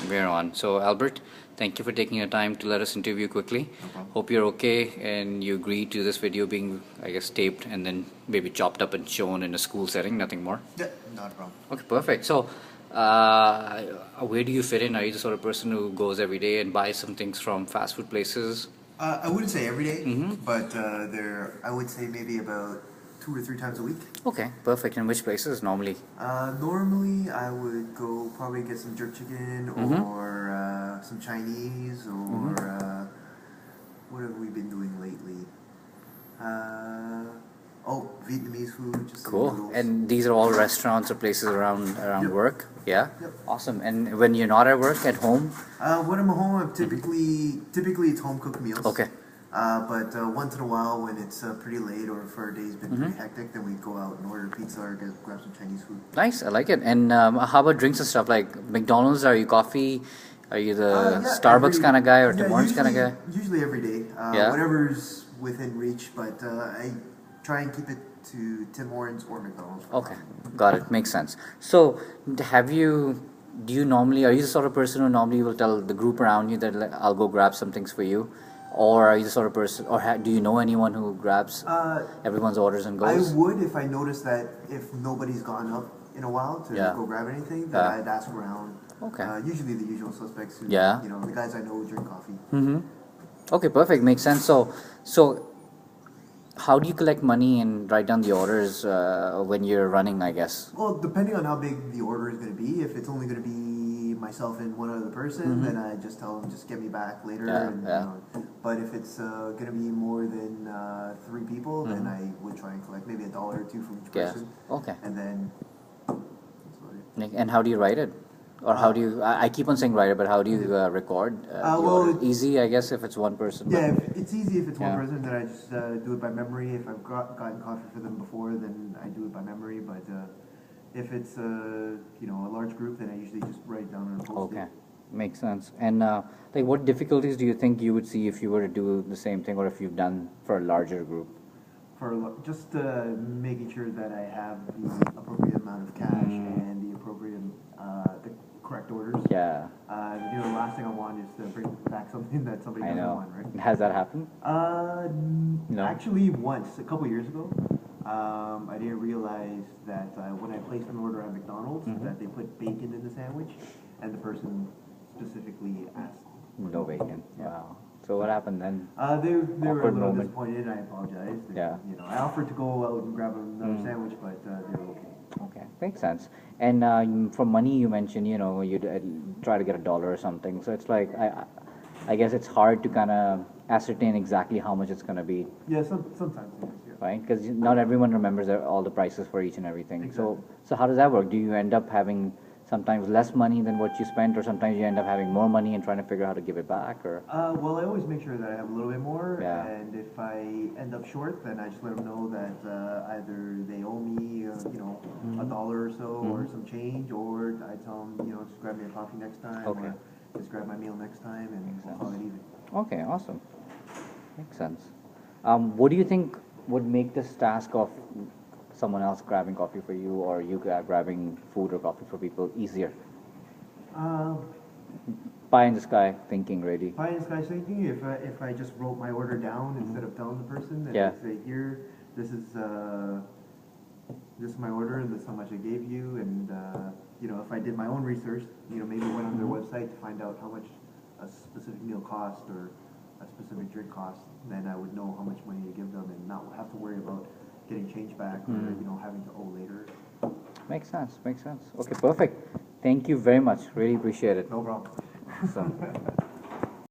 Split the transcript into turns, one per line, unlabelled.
we're on. So, Albert, thank you for taking your time to let us interview quickly.
No problem.
Hope you're okay and you agree to this video being, I guess, taped and then maybe chopped up and shown in a school setting, nothing more.
Yeah, not a problem.
Okay, perfect. So, where do you fit in? Are you the sort of person who goes every day and buys some things from fast food places?
I wouldn't say every day,
Mhm.
but I would say maybe about 2 or 3 times a week.
Okay, perfect. And which places normally?
Normally, I would go probably get some jerk chicken
Mhm.
or some Chinese or what have we been doing lately? Vietnamese food, just some
Cool.
noodles.
And these are all restaurants or places around
Yep.
work? Yeah?
Yep.
Awesome. And when you're not at work, at home?
When I'm at home, I'm typically it's home cooked meals.
Okay.
But once in a while, when it's pretty late or if our day's been
Mm-hmm.
pretty hectic, then we go out and order pizza or grab some Chinese food.
Nice. I like it. And how about drinks and stuff? Like McDonald's, are you coffee? Are you the
Yeah,
Starbucks kind of guy or Tim Hortons kind of guy?
Usually every day.
Yeah?
Whatever's within reach, but I try and keep it to Tim Hortons or McDonald's. for
Okay.
coffee.
Got it. Makes sense. So, do you normally, are you the sort of person who normally will tell the group around you that like, I'll go grab some things for you? Or are you the sort of person, or do you know anyone who grabs everyone's orders and
I
goes?
would if I noticed that if nobody's gone up in a while to
Yeah.
go grab anything, then
Yeah.
I'd ask around.
Okay.
Usually the usual suspects. Who,
Yeah.
You know, the guys I know who drink coffee.
Mm-hmm. Okay, perfect. Makes sense. So how do you collect money and write down the orders when you're running, I guess?
Well, depending on how big the order is going to be, if it's only going to be myself and one other person, then I just tell them just get me back later.
Mm-hmm. Yeah,
and,
yeah.
You know, but if it's going to be more than 3 people, then I would try and collect maybe $1 or 2 from each
Mm-hmm. Yeah.
person,
Okay.
and then that's about it.
Nick, and how do you write it? Or how do you, I keep on saying write it, but how do you record? the
well,
order? Easy, I guess, if it's one person. but-
Yeah, it's easy if it's
Yeah.
one person. Then I just do it by memory. If I've gotten coffee for them before, then I do it by memory. But if it's a large group, then I usually just write it down on a post-it.
Okay, makes sense. And like, what difficulties do you think you would see if you were to do the same thing, or if you've done for a larger group?
Just making sure that I have the appropriate amount of cash and the appropriate the correct orders.
Yeah,
The last thing I want is to bring back something that somebody
I
doesn't
know.
want, right?
Has that happened? No.
Actually, once, a couple years ago, I didn't realize that when I placed an order at McDonald's, that they put bacon in the sandwich, and the person specifically asked.
No bacon. Wow. So what happened then?
They were a
Awkward
little
moment.
disappointed, and I apologized. And,
Yeah.
I offered to go out and grab another sandwich, but they were okay.
Okay, makes sense. And for money, you mentioned, you'd try to get $1 or something. So it's like, I guess it's hard to kind of ascertain exactly how much it's going to be,
Yeah, sometimes it is, yeah.
right? Because not everyone remembers all the prices for each and everything.
Exactly.
So how does that work? Do you end up having sometimes less money than what you spent, or sometimes you end up having more money and trying to figure out how to give it back, or?
Well, I always make sure that I have a little bit more,
Yeah.
and if I end up short, then I just let them know that either they owe me, $1 or so, or some change, or I tell them, just grab me a coffee next time,
Okay.
or just grab my meal next time, and we'll call it even.
Okay, awesome. Makes sense. What do you think would make this task of someone else grabbing coffee for you, or you grabbing food or coffee for people, easier? Pie in the sky thinking, really.
Pie in the sky thinking, if I just wrote my order down instead of telling the person, then
Yeah.
I'd say, here, this is my order, and this is how much I gave you, and if I did my own research, maybe went on their website to find out how much a specific meal cost or a specific drink cost, then I would know how much money to give them and not have to worry about getting change back or having to owe later.
Makes sense, makes sense. Okay, perfect. Thank you very much. Really appreciate it.
No problem.
Awesome.